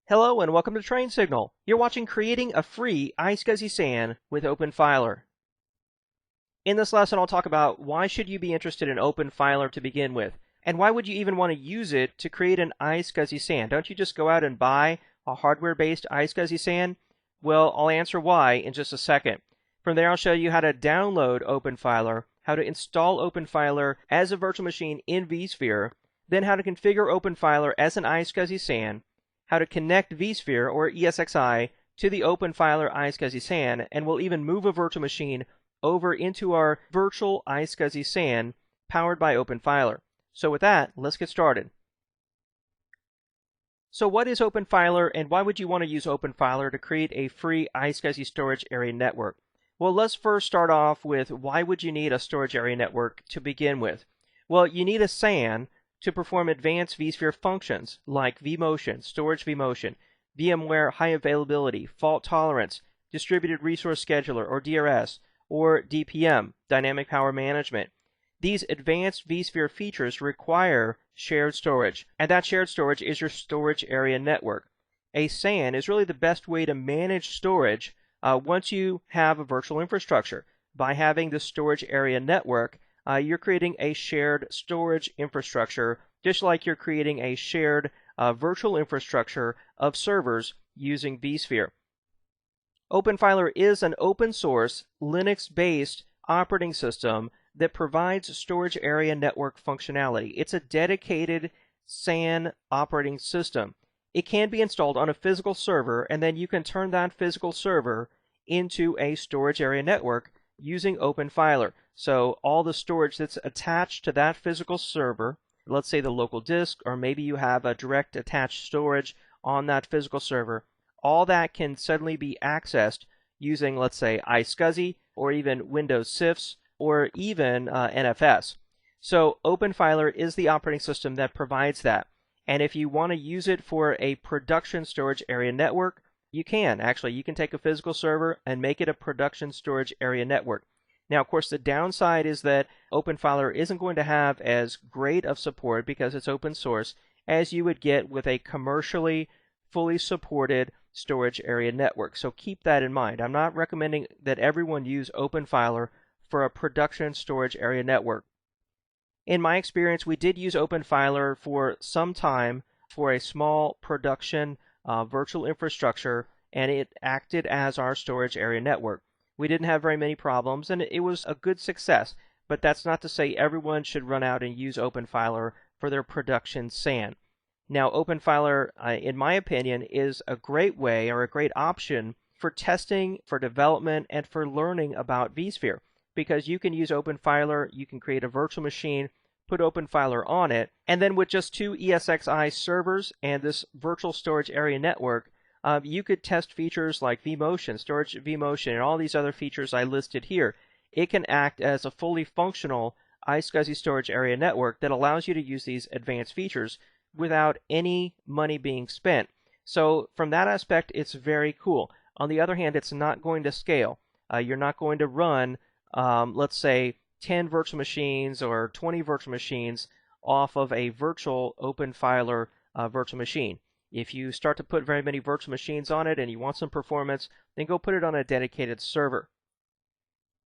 Hello and welcome to Train Signal. You're watching Creating a Free iSCSI SAN with OpenFiler. In this lesson, I'll talk about why should you be interested in OpenFiler to begin with, and why would you even want to use it to create an iSCSI SAN? Don't you just go out and buy a hardware-based iSCSI SAN? Well, I'll answer why in just a second. From there, I'll show you how to download OpenFiler, how to install OpenFiler as a virtual machine in vSphere, then how to configure OpenFiler as an iSCSI SAN, how to connect vSphere or ESXi to the OpenFiler iSCSI SAN, and we'll even move a virtual machine over into our virtual iSCSI SAN powered by OpenFiler. So with that, let's get started. So what is OpenFiler and why would you want to use OpenFiler to create a free iSCSI storage area network? Well, let's first start off with why would you need a storage area network to begin with? Well, you need a SAN to perform advanced vSphere functions like vMotion, storage vMotion, VMware high availability, fault tolerance, distributed resource scheduler or DRS, or DPM, dynamic power management. These advanced vSphere features require shared storage, and that shared storage is your storage area network. A SAN is really the best way to manage storage once you have a virtual infrastructure. By having the storage area network, you're creating a shared storage infrastructure, just like you're creating a shared virtual infrastructure of servers using vSphere. OpenFiler is an open source, Linux-based operating system that provides storage area network functionality. It's a dedicated SAN operating system. It can be installed on a physical server, and then you can turn that physical server into a storage area network using OpenFiler. So all the storage that's attached to that physical server, let's say the local disk, or maybe you have a direct attached storage on that physical server, all that can suddenly be accessed using, let's say, iSCSI, or even Windows CIFS, or even NFS. So OpenFiler is the operating system that provides that. And if you want to use it for a production storage area network, you can. Actually, you can take a physical server and make it a production storage area network. Now, of course, the downside is that OpenFiler isn't going to have as great of support because it's open source as you would get with a commercially fully supported storage area network. So keep that in mind. I'm not recommending that everyone use OpenFiler for a production storage area network. In my experience, we did use OpenFiler for some time for a small production virtual infrastructure, and it acted as our storage area network. We didn't have very many problems, and it was a good success, but that's not to say everyone should run out and use OpenFiler for their production SAN. Now, OpenFiler, in my opinion, is a great way or a great option for testing, for development, and for learning about vSphere, because you can use OpenFiler, you can create a virtual machine, put OpenFiler on it, and then with just 2 ESXi servers and this virtual storage area network, you could test features like vMotion, storage vMotion, and all these other features I listed here. It can act as a fully functional iSCSI storage area network that allows you to use these advanced features without any money being spent. So from that aspect, it's very cool. On the other hand, it's not going to scale. You're not going to run, let's say, 10 virtual machines or 20 virtual machines off of a virtual OpenFiler virtual machine. If you start to put very many virtual machines on it and you want some performance, then go put it on a dedicated server.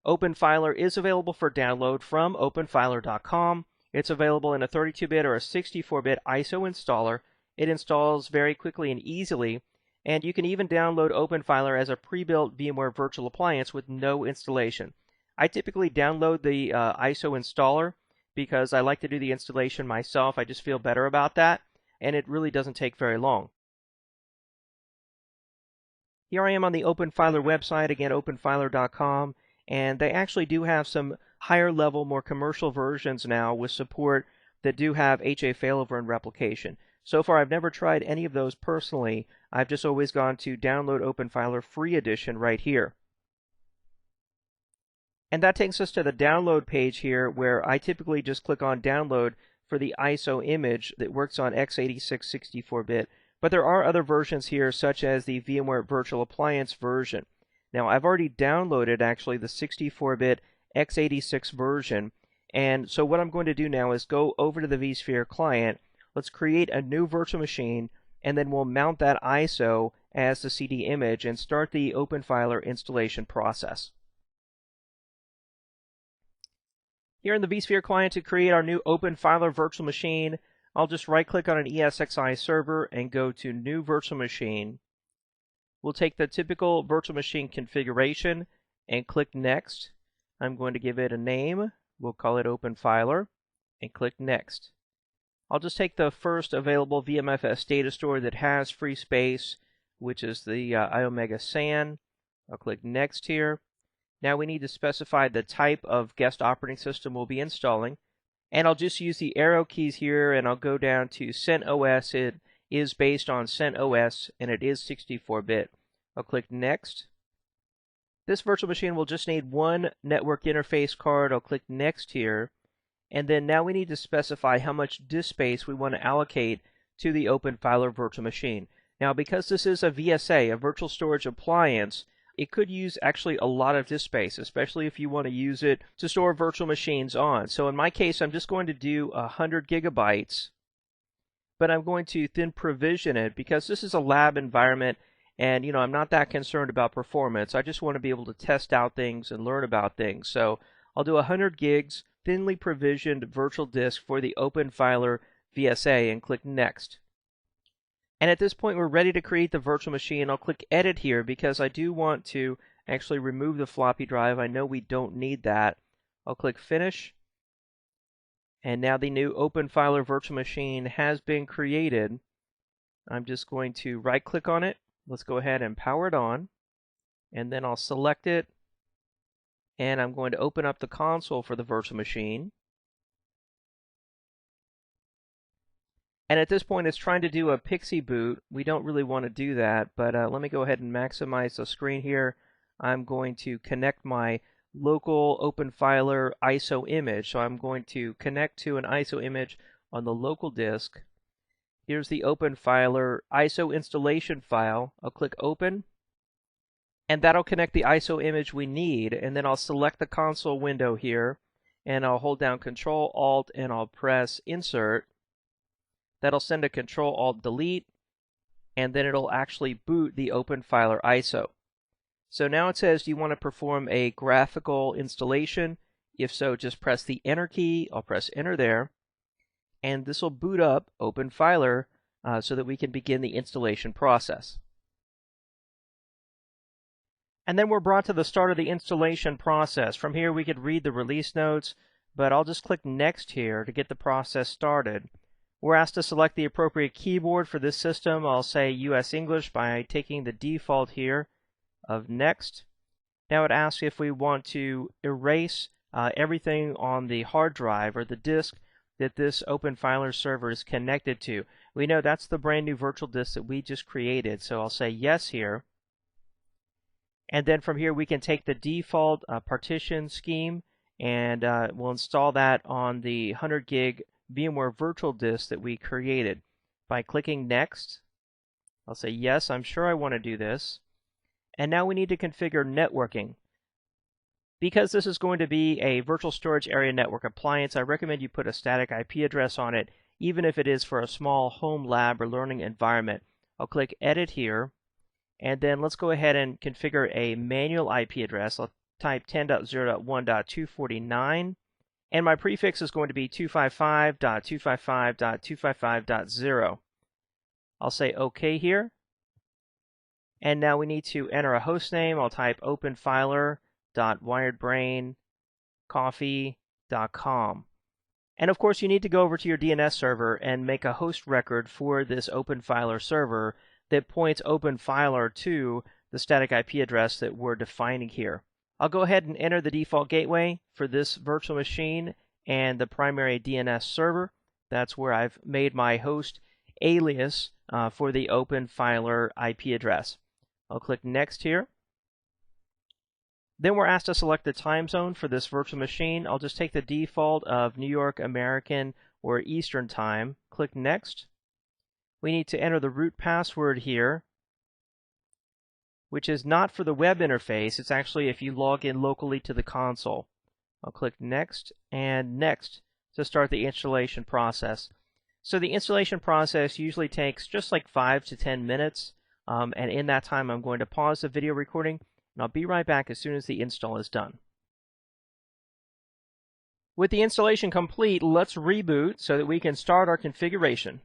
OpenFiler is available for download from openfiler.com. It's available in a 32-bit or a 64-bit ISO installer. It installs very quickly and easily, and you can even download OpenFiler as a pre-built VMware virtual appliance with no installation. I typically download the ISO installer because I like to do the installation myself. I just feel better about that, and it really doesn't take very long. Here I am on the OpenFiler website, again, openfiler.com, and they actually do have some higher level, more commercial versions now with support that do have HA failover and replication. So far, I've never tried any of those personally. I've just always gone to download OpenFiler free edition right here. And that takes us to the download page here, where I typically just click on download for the ISO image that works on x86 64-bit. But there are other versions here, such as the VMware Virtual Appliance version. Now, I've already downloaded, actually, the 64-bit x86 version, and so what I'm going to do now is go over to the vSphere client. Let's create a new virtual machine, and then we'll mount that ISO as the CD image and start the OpenFiler installation process. Here in the vSphere client, to create our new OpenFiler virtual machine, I'll just right-click on an iSCSI server and go to New Virtual Machine. We'll take the typical virtual machine configuration and click Next. I'm going to give it a name. We'll call it OpenFiler and click Next. I'll just take the first available VMFS data store that has free space, which is the iOmega SAN. I'll click Next here. Now we need to specify the type of guest operating system we'll be installing. And I'll just use the arrow keys here, and I'll go down to CentOS. It is based on CentOS, and it is 64-bit. I'll click Next. This virtual machine will just need one network interface card. I'll click Next here. And then now we need to specify how much disk space we want to allocate to the OpenFiler virtual machine. Now, because this is a VSA, a virtual storage appliance, it could use actually a lot of disk space, especially if you want to use it to store virtual machines on. So in my case, I'm just going to do 100 gigabytes, but I'm going to then provision it because this is a lab environment, and I'm not that concerned about performance. I just want to be able to test out things and learn about things. So I'll do 100 gigs, thinly provisioned virtual disk for the OpenFiler VSA, and click Next. And at this point, we're ready to create the virtual machine. I'll click Edit here because I do want to actually remove the floppy drive. I know we don't need that. I'll click Finish. And now the new OpenFiler virtual machine has been created. I'm just going to right-click on it. Let's go ahead and power it on. And then I'll select it. And I'm going to open up the console for the virtual machine. And at this point, it's trying to do a Pixie boot. We don't really want to do that, but let me go ahead and maximize the screen here. I'm going to connect my local OpenFiler ISO image. So I'm going to connect to an ISO image on the local disk. Here's the OpenFiler ISO installation file. I'll click Open, and that'll connect the ISO image we need. And then I'll select the console window here, and I'll hold down Control Alt and I'll press Insert. That'll send a Control Alt Delete, and then it'll actually boot the OpenFiler ISO. So now it says, do you want to perform a graphical installation? If so, just press the Enter key. I'll press Enter there, and this will boot up OpenFiler so that we can begin the installation process. And then we're brought to the start of the installation process. From here, we could read the release notes, but I'll just click Next here to get the process started. We're asked to select the appropriate keyboard for this system. I'll say US English by taking the default here of Next. Now it asks if we want to erase everything on the hard drive or the disk that this OpenFiler server is connected to. We know that's the brand new virtual disk that we just created, so I'll say yes here. And then from here we can take the default partition scheme and we'll install that on the 100 gig VMware virtual disk that we created. By clicking Next, I'll say yes, I'm sure I want to do this. And now we need to configure networking. Because this is going to be a virtual storage area network appliance, I recommend you put a static IP address on it, even if it is for a small home lab or learning environment. I'll click Edit here, and then let's go ahead and configure a manual IP address. I'll type 10.0.1.249. And my prefix is going to be 255.255.255.0. I'll say OK here. And now we need to enter a host name. I'll type openfiler.wiredbraincoffee.com. And of course, you need to go over to your DNS server and make a host record for this OpenFiler server that points OpenFiler to the static IP address that we're defining here. I'll go ahead and enter the default gateway for this virtual machine and the primary DNS server. That's where I've made my host alias for the OpenFiler IP address. I'll click Next here. Then we're asked to select the time zone for this virtual machine. I'll just take the default of New York, American, or Eastern Time. Click Next. We need to enter the root password here, which is not for the web interface. It's actually if you log in locally to the console. I'll click Next and Next to start the installation process. So the installation process usually takes just like 5 to 10 minutes. And in that time, I'm going to pause the video recording, and I'll be right back as soon as the install is done. With the installation complete, let's reboot so that we can start our configuration.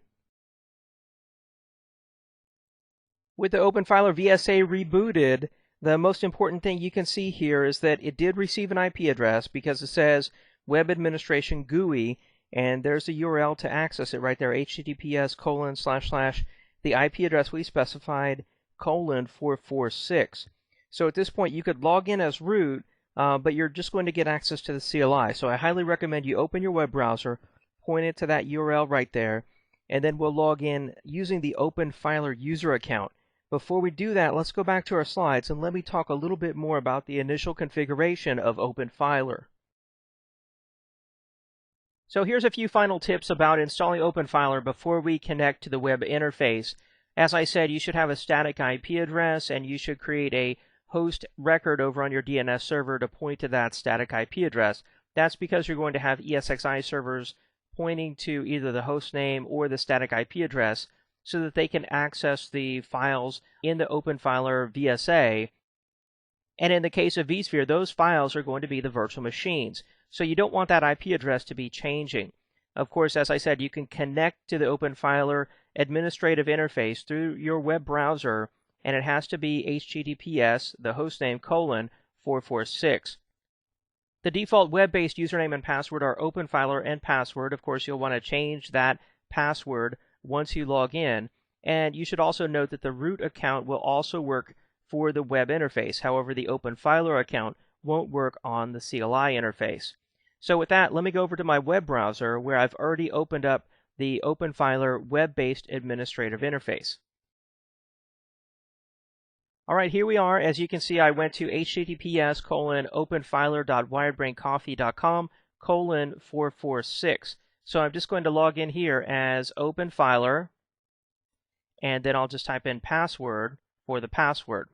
With the OpenFiler VSA rebooted, the most important thing you can see here is that it did receive an IP address because it says Web Administration GUI, and there's a URL to access it right there, https:// the IP address we specified, :446. So at this point, you could log in as root, but you're just going to get access to the CLI. So I highly recommend you open your web browser, point it to that URL right there, and then we'll log in using the OpenFiler user account. Before we do that, let's go back to our slides and let me talk a little bit more about the initial configuration of OpenFiler. So here's a few final tips about installing OpenFiler before we connect to the web interface. As I said, you should have a static IP address, and you should create a host record over on your DNS server to point to that static IP address. That's because you're going to have iSCSI servers pointing to either the host name or the static IP address so that they can access the files in the OpenFiler VSA. And in the case of vSphere, those files are going to be the virtual machines. So you don't want that IP address to be changing. Of course, as I said, you can connect to the OpenFiler administrative interface through your web browser, and it has to be https, the hostname, :446. The default web-based username and password are OpenFiler and password. Of course, you'll want to change that password once you log in. And you should also note that the root account will also work for the web interface. However, the OpenFiler account won't work on the CLI interface. So with that, let me go over to my web browser where I've already opened up the OpenFiler web-based administrative interface. All right, here we are. As you can see, I went to https://openfiler.wiredbraincoffee.com :446. So I'm just going to log in here as OpenFiler, and then I'll just type in password for the password.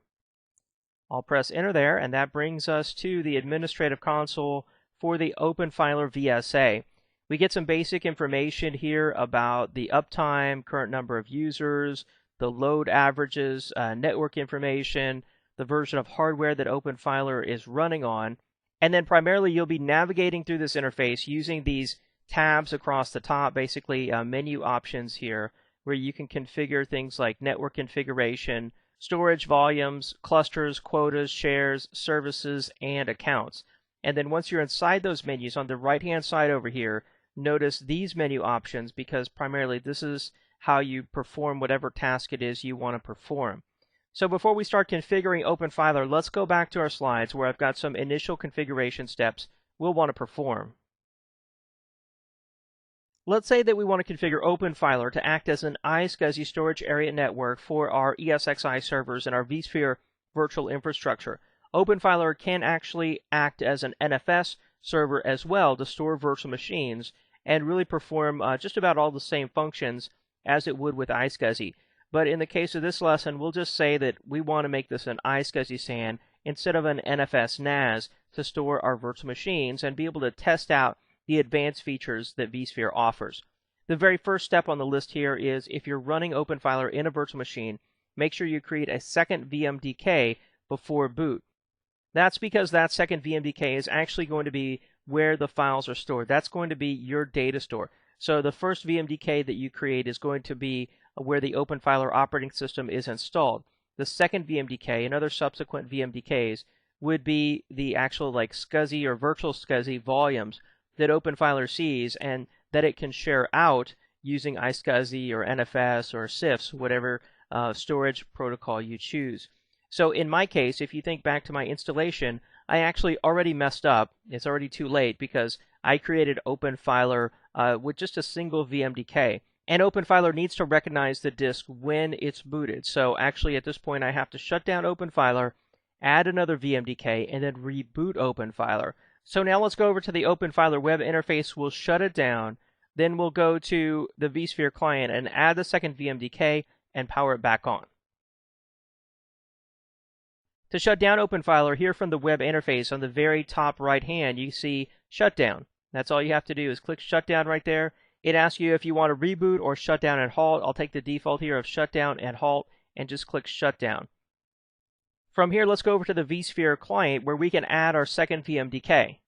I'll press enter there, and that brings us to the administrative console for the OpenFiler VSA. We get some basic information here about the uptime, current number of users, the load averages, network information, the version of hardware that OpenFiler is running on, and then primarily you'll be navigating through this interface using these tabs across the top, basically menu options here, where you can configure things like network configuration, storage volumes, clusters, quotas, shares, services, and accounts. And then once you're inside those menus, on the right-hand side over here, notice these menu options, because primarily this is how you perform whatever task it is you want to perform. So before we start configuring OpenFiler, let's go back to our slides where I've got some initial configuration steps we'll want to perform. Let's say that we want to configure OpenFiler to act as an iSCSI storage area network for our ESXi servers and our vSphere virtual infrastructure. OpenFiler can actually act as an NFS server as well to store virtual machines and really perform just about all the same functions as it would with iSCSI. But in the case of this lesson, we'll just say that we want to make this an iSCSI SAN instead of an NFS NAS to store our virtual machines and be able to test out the advanced features that vSphere offers. The very first step on the list here is if you're running OpenFiler in a virtual machine, make sure you create a second VMDK before boot. That's because that second VMDK is actually going to be where the files are stored. That's going to be your data store. So the first VMDK that you create is going to be where the OpenFiler operating system is installed. The second VMDK and other subsequent VMDKs would be the actual like SCSI or virtual SCSI volumes that OpenFiler sees and that it can share out using iSCSI or NFS or CIFS, whatever storage protocol you choose. So in my case, if you think back to my installation, I actually already messed up. It's already too late because I created OpenFiler with just a single VMDK. And OpenFiler needs to recognize the disk when it's booted. So actually at this point I have to shut down OpenFiler, add another VMDK, and then reboot OpenFiler. So now let's go over to the OpenFiler web interface. We'll shut it down. Then we'll go to the vSphere client and add the second VMDK and power it back on. To shut down OpenFiler, here from the web interface on the very top right hand, you see Shutdown. That's all you have to do is click Shutdown right there, It asks you if you want to reboot or shut down and halt. I'll take the default here of shut down and halt and just click shutdown. From here, let's go over to the vSphere client where we can add our second VMDK.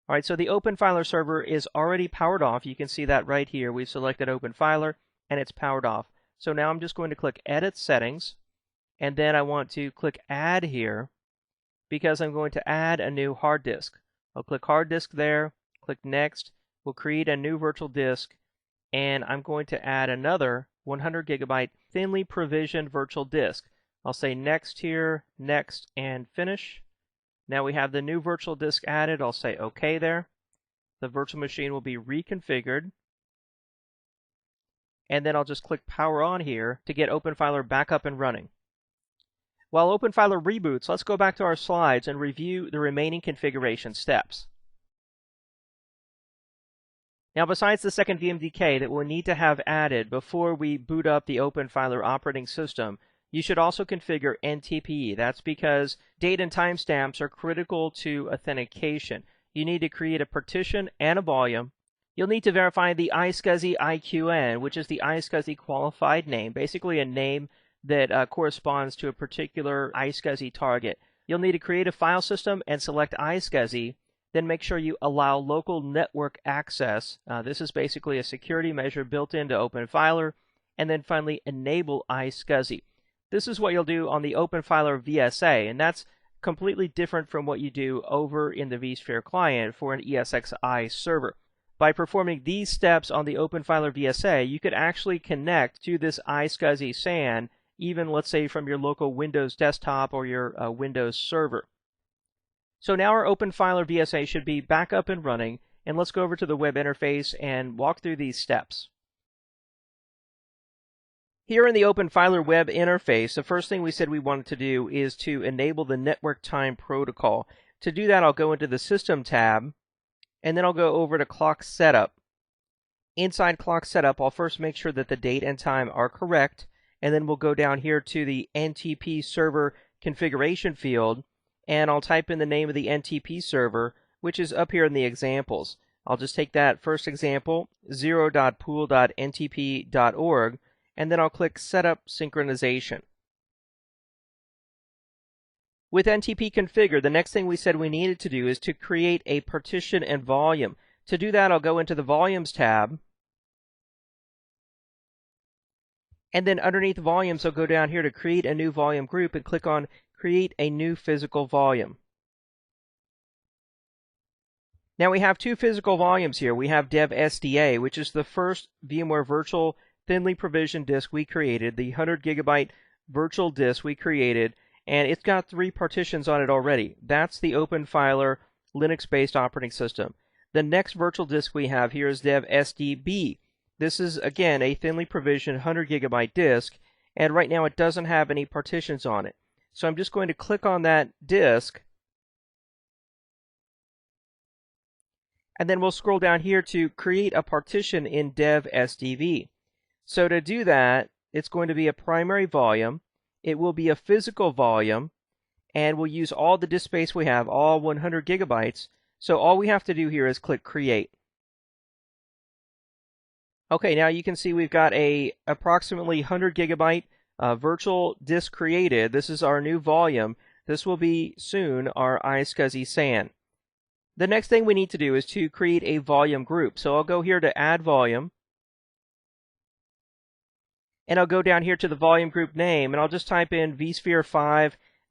All right, so the OpenFiler server is already powered off. You can see that right here. We've selected OpenFiler and it's powered off. So now I'm just going to click Edit Settings, and then I want to click Add here because I'm going to add a new hard disk. I'll click Hard Disk there, click Next. We'll create a new virtual disk, and I'm going to add another 100 gigabyte thinly provisioned virtual disk. I'll say Next here, Next, and Finish. Now we have the new virtual disk added. I'll say OK there. The virtual machine will be reconfigured. And then I'll just click Power On here to get OpenFiler back up and running. While OpenFiler reboots, let's go back to our slides and review the remaining configuration steps. Now, besides the second VMDK that we'll need to have added before we boot up the OpenFiler operating system, you should also configure NTP. That's because date and timestamps are critical to authentication. You need to create a partition and a volume. You'll need to verify the iSCSI IQN, which is the iSCSI qualified name, basically a name that corresponds to a particular iSCSI target. You'll need to create a file system and select iSCSI. Then make sure you allow local network access. This is basically a security measure built into OpenFiler. And then finally, enable iSCSI. This is what you'll do on the OpenFiler VSA, and that's completely different from what you do over in the vSphere client for an ESXi server. By performing these steps on the OpenFiler VSA, you could actually connect to this iSCSI SAN, even let's say from your local Windows desktop or your Windows server. So now our OpenFiler VSA should be back up and running, and let's go over to the web interface and walk through these steps. Here in the OpenFiler web interface, the first thing we said we wanted to do is to enable the network time protocol. To do that, I'll go into the System tab, and then I'll go over to Clock Setup. Inside Clock Setup, I'll first make sure that the date and time are correct, and then we'll go down here to the NTP server configuration field, and I'll type in the name of the NTP server, which is up here in the examples. I'll just take that first example, 0.pool.ntp.org, and then I'll click Setup Synchronization. With NTP configured, the next thing we said we needed to do is to create a partition and volume. To do that, I'll go into the Volumes tab, and then underneath Volumes, I'll go down here to create a new volume group and click on Create a New Physical Volume. Now we have two physical volumes here. We have Dev SDA, which is the first VMware virtual thinly provisioned disk we created, the 100 gigabyte virtual disk we created, and it's got 3 partitions on it already. That's the OpenFiler Linux-based operating system. The next virtual disk we have here is Dev SDB. This is, again, a thinly provisioned 100 gigabyte disk, and right now it doesn't have any partitions on it. So I'm just going to click on that disk, and then we'll scroll down here to create a partition in Dev SDB. So to do that, it's going to be a primary volume, it will be a physical volume, and we'll use all the disk space we have, all 100 gigabytes. So all we have to do here is click Create. Okay, now you can see we've got a approximately 100 gigabyte virtual disk created. This is our new volume. This will be soon our iSCSI SAN. The next thing we need to do is to create a volume group. So I'll go here to Add Volume, and I'll go down here to the volume group name, and I'll just type in vSphere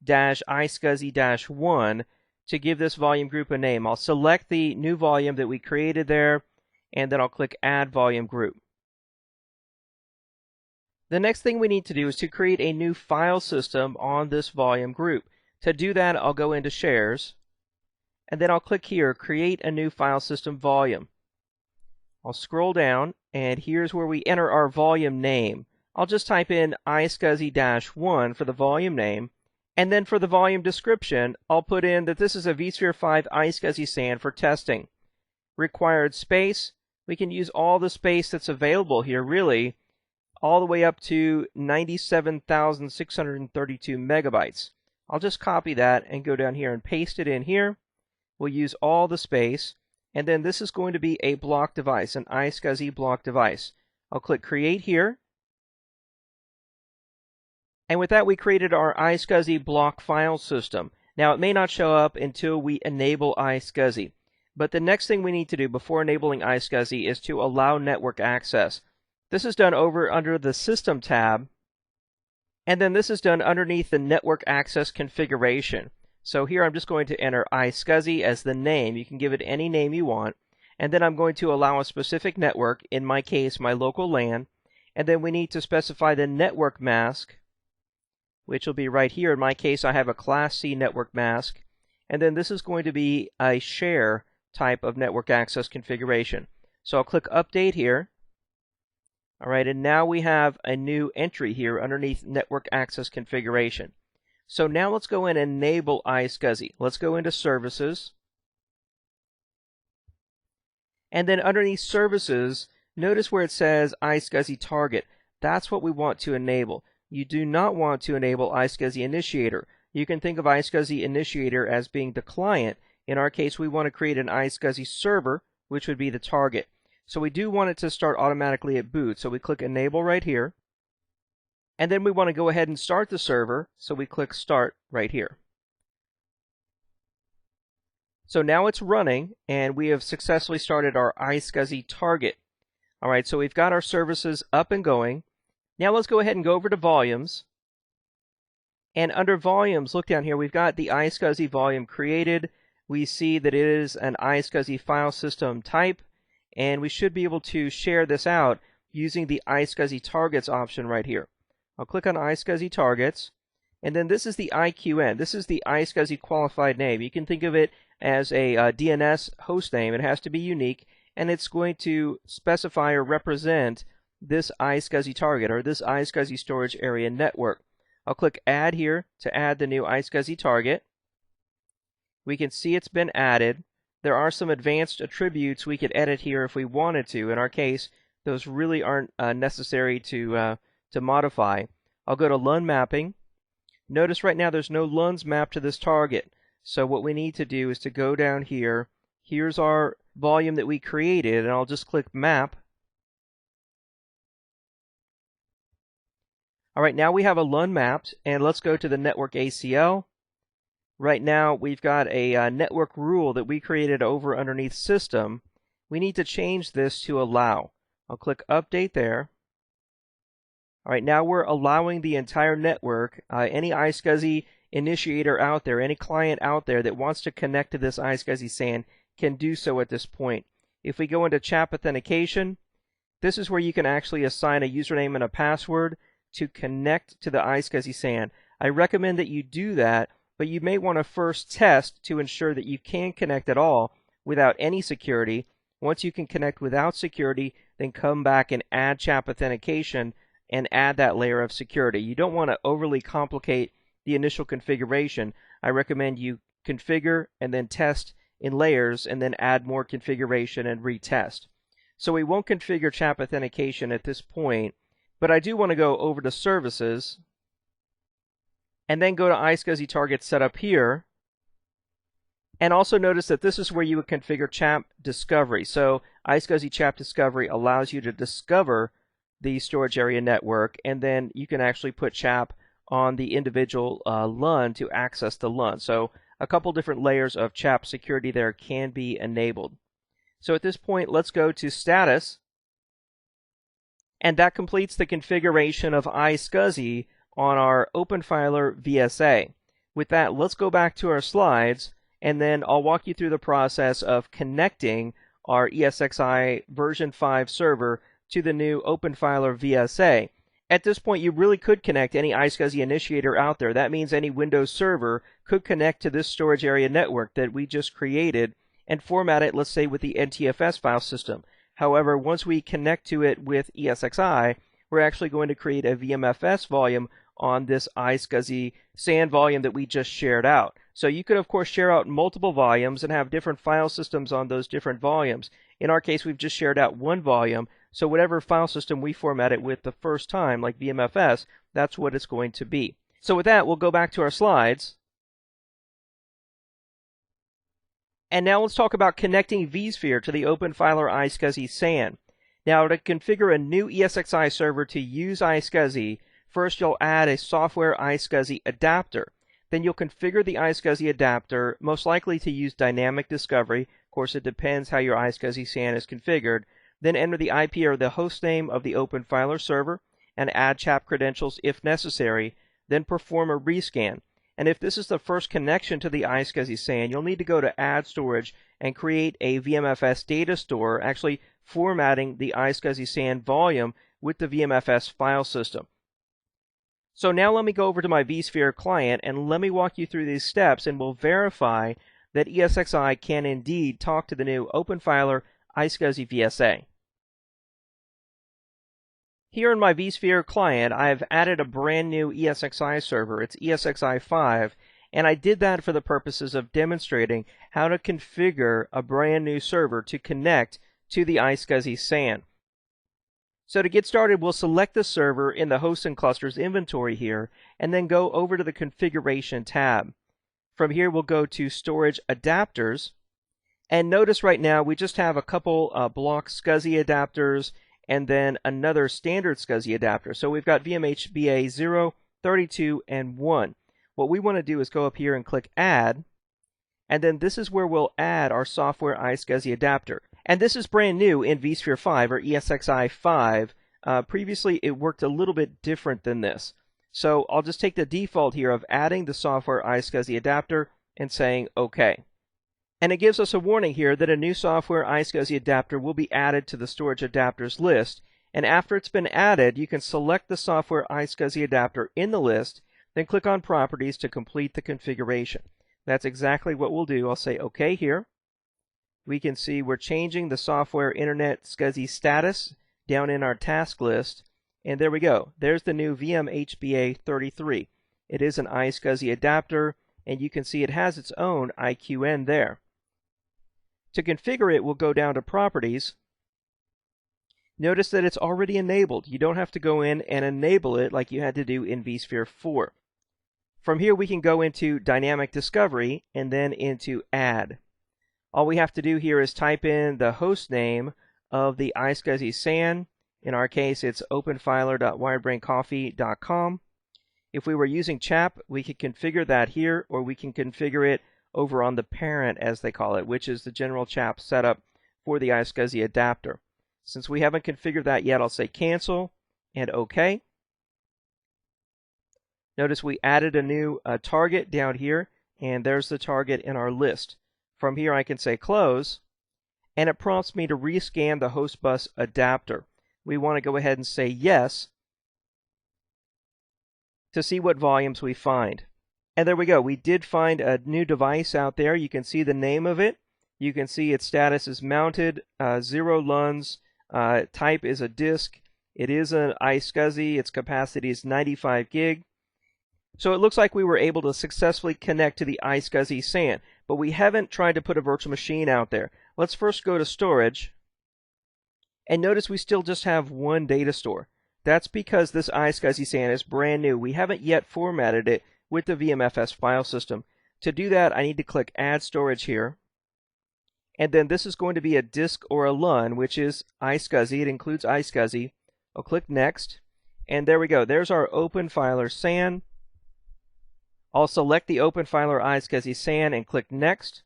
5-iSCSI-1 to give this volume group a name. I'll select the new volume that we created there, and then I'll click Add Volume Group. The next thing we need to do is to create a new file system on this volume group. To do that, I'll go into Shares, and then I'll click here, Create a New File System Volume. I'll scroll down, and here's where we enter our volume name. I'll just type in iSCSI-1 for the volume name, and then for the volume description, I'll put in that this is a vSphere 5 iSCSI SAN for testing. Required space, we can use all the space that's available here, really, all the way up to 97,632 megabytes. I'll just copy that and go down here and paste it in here. We'll use all the space, and then this is going to be a block device, an iSCSI block device. I'll click Create here. And with that, we created our iSCSI block file system. Now, it may not show up until we enable iSCSI. But the next thing we need to do before enabling iSCSI is to allow network access. This is done over under the System tab. And then this is done underneath the Network Access Configuration. So here I'm just going to enter iSCSI as the name. You can give it any name you want. And then I'm going to allow a specific network, in my case, my local LAN. And then we need to specify the network mask, which will be right here. In my case, I have a Class C network mask. And then this is going to be a share type of network access configuration. So I'll click Update here. All right, and now we have a new entry here underneath Network Access Configuration. So now let's go in and enable iSCSI. Let's go into Services. And then underneath Services, notice where it says iSCSI Target. That's what we want to enable. You do not want to enable iSCSI Initiator. You can think of iSCSI Initiator as being the client. In our case, we want to create an iSCSI server, which would be the target. So we do want it to start automatically at boot. So we click Enable right here. And then we want to go ahead and start the server. So we click Start right here. So now it's running, and we have successfully started our iSCSI target. All right, so we've got our services up and going. Now let's go ahead and go over to Volumes. And under Volumes, look down here, we've got the iSCSI volume created. We see that it is an iSCSI file system type, and we should be able to share this out using the iSCSI targets option right here. I'll click on iSCSI targets, and then this is the IQN. This is the iSCSI qualified name. You can think of it as a DNS host name. It has to be unique, and it's going to specify or represent this iSCSI target or this iSCSI storage area network. I'll click Add here to add the new iSCSI target. We can see it's been added. There are some advanced attributes we could edit here if we wanted to. In our case, those really aren't necessary to modify. I'll go to LUN mapping. Notice right now there's no LUNs mapped to this target. So what we need to do is to go down here. Here's our volume that we created, and I'll just click Map. All right, now we have a LUN mapped, and let's go to the network ACL. Right now, we've got a network rule that we created over underneath System. We need to change this to Allow. I'll click Update there. All right, now we're allowing the entire network, any iSCSI initiator out there, any client out there that wants to connect to this iSCSI SAN can do so at this point. If we go into CHAP authentication, this is where you can actually assign a username and a password to connect to the iSCSI SAN. I recommend that you do that, but you may want to first test to ensure that you can connect at all without any security. Once you can connect without security, then come back and add CHAP authentication and add that layer of security. You don't want to overly complicate the initial configuration. I recommend you configure and then test in layers and then add more configuration and retest. So we won't configure CHAP authentication at this point, but I do want to go over to Services and then go to iSCSI target setup here. And also notice that this is where you would configure CHAP discovery. So iSCSI CHAP discovery allows you to discover the storage area network, and then you can actually put CHAP on the individual LUN to access the LUN. So a couple different layers of CHAP security there can be enabled. So at this point, let's go to Status, and that completes the configuration of iSCSI on our OpenFiler VSA. With that, let's go back to our slides, and then I'll walk you through the process of connecting our ESXi version 5 server to the new OpenFiler VSA. At this point, you really could connect any iSCSI initiator out there. That means any Windows server could connect to this storage area network that we just created and format it, let's say, with the NTFS file system. However, once we connect to it with ESXi, we're actually going to create a VMFS volume on this iSCSI SAN volume that we just shared out. So you could, of course, share out multiple volumes and have different file systems on those different volumes. In our case, we've just shared out one volume, so whatever file system we format it with the first time, like VMFS, that's what it's going to be. So with that, we'll go back to our slides. And now let's talk about connecting vSphere to the OpenFiler iSCSI SAN. Now to configure a new ESXi server to use iSCSI, first you'll add a software iSCSI adapter. Then you'll configure the iSCSI adapter, most likely to use dynamic discovery. Of course, it depends how your iSCSI SAN is configured. Then enter the IP or the host name of the OpenFiler server and add CHAP credentials if necessary. Then perform a rescan. And if this is the first connection to the iSCSI SAN, you'll need to go to Add Storage and create a VMFS data store, actually formatting the iSCSI SAN volume with the VMFS file system. So now let me go over to my vSphere client and let me walk you through these steps, and we'll verify that ESXi can indeed talk to the new OpenFiler iSCSI VSA. Here in my vSphere client, I've added a brand new ESXi server. It's ESXi 5, and I did that for the purposes of demonstrating how to configure a brand new server to connect to the iSCSI SAN. So to get started, we'll select the server in the Hosts and Clusters inventory here, and then go over to the Configuration tab. From here, we'll go to Storage Adapters, and notice right now we just have a couple block SCSI adapters and then another standard SCSI adapter. So we've got VMHBA 0, 32, and 1. What we want to do is go up here and click Add, and then this is where we'll add our software iSCSI adapter. And this is brand new in vSphere 5 or ESXi 5. Previously, it worked a little bit different than this. So I'll just take the default here of adding the software iSCSI adapter and saying OK. And it gives us a warning here that a new software iSCSI adapter will be added to the storage adapters list. And after it's been added, you can select the software iSCSI adapter in the list, then click on Properties to complete the configuration. That's exactly what we'll do. I'll say OK here. We can see we're changing the software Internet SCSI status down in our task list. And there we go. There's the new VMHBA 33. It is an iSCSI adapter, and you can see it has its own IQN there. To configure it, we'll go down to Properties. Notice that it's already enabled. You don't have to go in and enable it like you had to do in vSphere 4. From here, we can go into Dynamic Discovery and then into Add. All we have to do here is type in the host name of the iSCSI SAN. In our case, it's openfiler.wiredbraincoffee.com. If we were using CHAP, we could configure that here, or we can configure it over on the parent, as they call it, which is the general CHAP setup for the iSCSI adapter. Since we haven't configured that yet, I'll say Cancel and OK. Notice we added a new target down here, and there's the target in our list. From here, I can say Close, and it prompts me to rescan the host bus adapter. We want to go ahead and say Yes to see what volumes we find. And there we go. We did find a new device out there. You can see the name of it. You can see its status is mounted, 0 LUNs, type is a disk. It is an iSCSI. Its capacity is 95 gig. So it looks like we were able to successfully connect to the iSCSI SAN, but we haven't tried to put a virtual machine out there. Let's first go to Storage, and notice we still just have one data store. That's because this iSCSI SAN is brand new. We haven't yet formatted it with the VMFS file system. To do that, I need to click Add Storage here, and then this is going to be a disk or a LUN, which is iSCSI. It includes iSCSI. I'll click Next, and there we go. There's our OpenFiler SAN. I'll select the OpenFiler iSCSI SAN and click Next.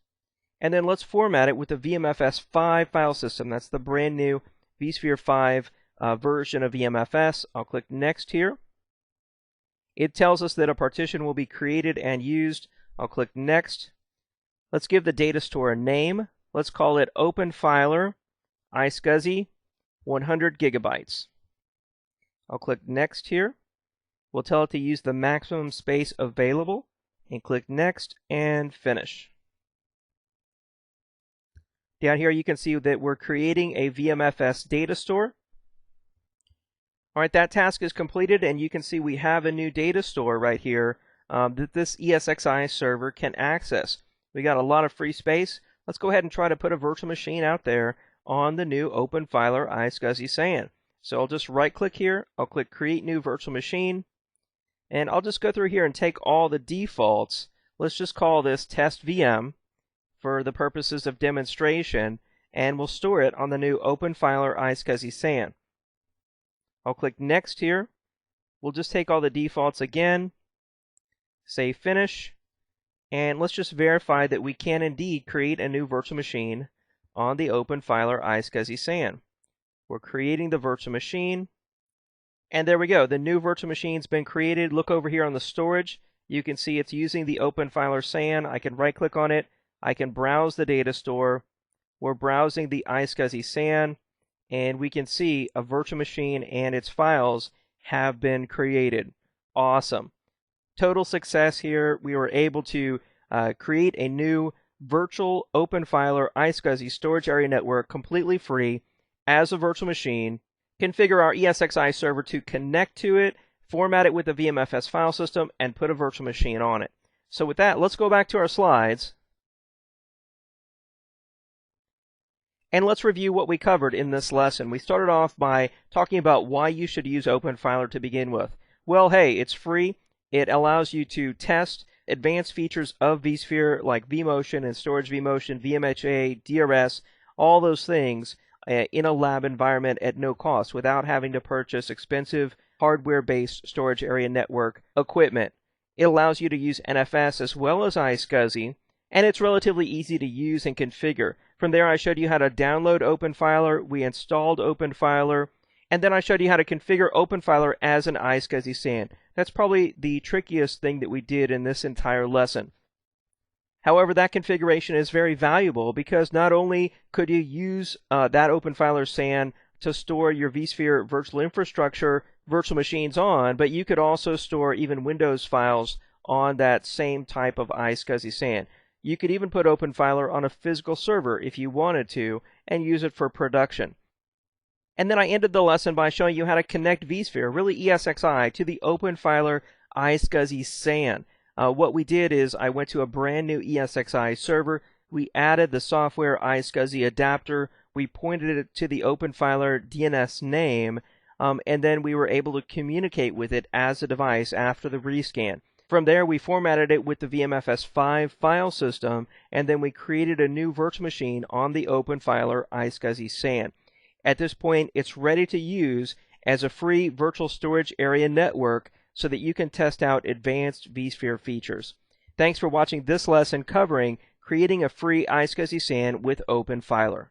And then let's format it with the VMFS 5 file system. That's the brand new vSphere 5 version of VMFS. I'll click Next here. It tells us that a partition will be created and used. I'll click Next. Let's give the data store a name. Let's call it OpenFiler iSCSI 100 gigabytes. I'll click Next here. We'll tell it to use the maximum space available, and click Next and Finish. Down here you can see that we're creating a VMFS data store. Alright, that task is completed, and you can see we have a new data store right here that this ESXi server can access. We got a lot of free space. Let's go ahead and try to put a virtual machine out there on the new OpenFiler iSCSI SAN. So I'll just right click here, I'll click Create New Virtual Machine, and I'll just go through here and take all the defaults. Let's just call this Test VM for the purposes of demonstration, and we'll store it on the new OpenFiler iSCSI SAN. I'll click Next here. We'll just take all the defaults again, say Finish, and let's just verify that we can indeed create a new virtual machine on the OpenFiler iSCSI SAN. We're creating the virtual machine, and there we go. The new virtual machine's been created. Look over here on the storage. You can see it's using the OpenFiler SAN. I can right-click on it. I can browse the data store. We're browsing the iSCSI SAN, and we can see a virtual machine and its files have been created. Awesome. Total success here. We were able to create a new virtual OpenFiler iSCSI storage area network completely free as a virtual machine, configure our iSCSI server to connect to it, format it with the VMFS file system, and put a virtual machine on it. So with that, let's go back to our slides. And let's review what we covered in this lesson. We started off by talking about why you should use OpenFiler to begin with. Well, hey, it's free. It allows you to test advanced features of vSphere like vMotion and storage vMotion, VMHA, DRS, all those things in a lab environment at no cost without having to purchase expensive hardware-based storage area network equipment. It allows you to use NFS as well as iSCSI, and it's relatively easy to use and configure. From there, I showed you how to download OpenFiler, we installed OpenFiler, and then I showed you how to configure OpenFiler as an iSCSI SAN. That's probably the trickiest thing that we did in this entire lesson. However, that configuration is very valuable because not only could you use that OpenFiler SAN to store your vSphere virtual infrastructure virtual machines on, but you could also store even Windows files on that same type of iSCSI SAN. You could even put OpenFiler on a physical server if you wanted to and use it for production. And then I ended the lesson by showing you how to connect vSphere, really ESXi, to the OpenFiler iSCSI SAN. What we did is I went to a brand new ESXi server. We added the software iSCSI adapter. We pointed it to the OpenFiler DNS name, and then we were able to communicate with it as a device after the rescan. From there, we formatted it with the VMFS5 file system, and then we created a new virtual machine on the OpenFiler iSCSI SAN. At this point, it's ready to use as a free virtual storage area network so that you can test out advanced vSphere features. Thanks for watching this lesson covering creating a free iSCSI SAN with OpenFiler.